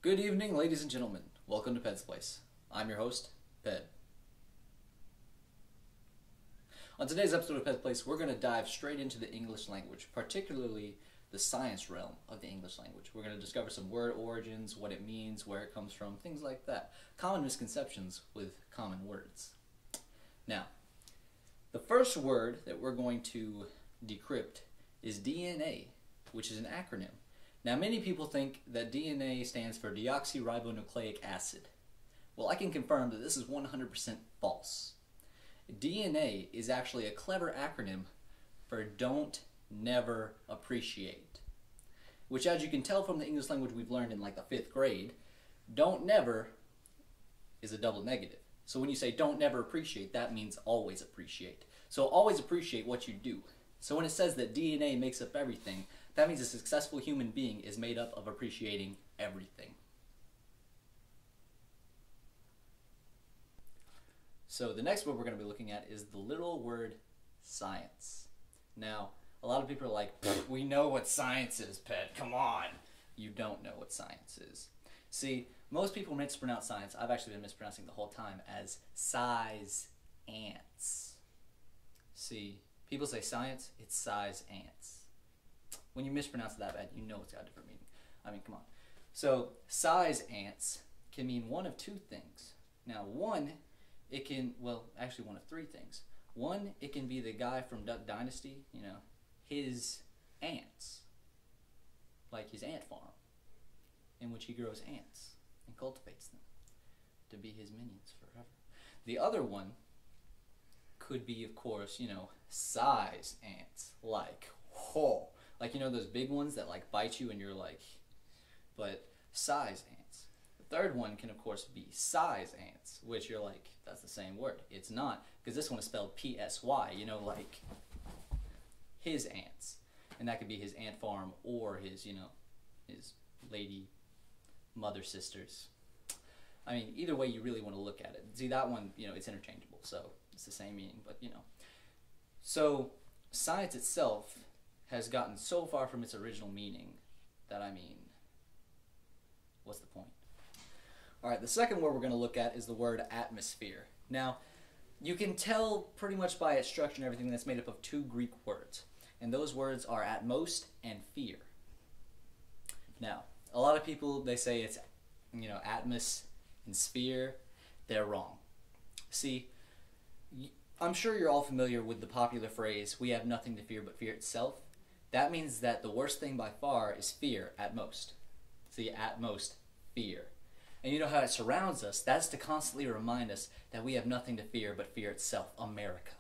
Good evening, ladies and gentlemen. Welcome to Ped's Place. I'm your host, Ped. On today's episode of Ped's Place, we're going to dive straight into the English language, particularly the science realm of the English language. We're going to discover some word origins, what it means, where it comes from, things like that. Common misconceptions with common words. Now, the first word that we're going to decrypt is DNA, which is an acronym. Now, many people think that DNA stands for deoxyribonucleic acid. Well, I can confirm that this is 100% false. DNA is actually a clever acronym for Don't Never Appreciate, which, as you can tell from the English language we've learned in like the 5th grade, don't never is a double negative. So when you say don't never appreciate, that means always appreciate. So always appreciate what you do. So when it says that DNA makes up everything, that means a successful human being is made up of appreciating everything. So the next word we're going to be looking at is the little word science. Now, a lot of people are like, we know what science is, Ped, come on. You don't know what science is. See, most people mispronounce science, I've actually been mispronouncing the whole time, as size ants. See, people say science, it's size ants. When you mispronounce it that bad, you know it's got a different meaning. I mean, come on. So, size ants can mean one of two things. Now, one, it can, well, actually one of three things. One, it can be the guy from Duck Dynasty, you know, his ants. Like his ant farm, in which he grows ants and cultivates them to be his minions forever. The other one could be, of course, you know, size ants. Like, whoa. Like, you know, those big ones that, like, bite you and you're like, but size ants. The third one can, of course, be size ants, which you're like, that's the same word. It's not, because this one is spelled P-S-Y, you know, like his ants. And that could be his ant farm or his, you know, his lady mother sisters. I mean, either way you really want to look at it. See, that one, you know, it's interchangeable, so it's the same meaning, but, you know. So, science itself has gotten so far from its original meaning that, I mean, what's the point? Alright, the second word we're going to look at is the word atmosphere. Now, you can tell pretty much by its structure and everything that's made up of two Greek words. And those words are atmos and fear. Now, a lot of people, they say it's, you know, atmos and sphere. They're wrong. See, I'm sure you're all familiar with the popular phrase, we have nothing to fear but fear itself. That means that the worst thing by far is fear at most. See, at most, fear. And you know how it surrounds us? That's to constantly remind us that we have nothing to fear but fear itself, America.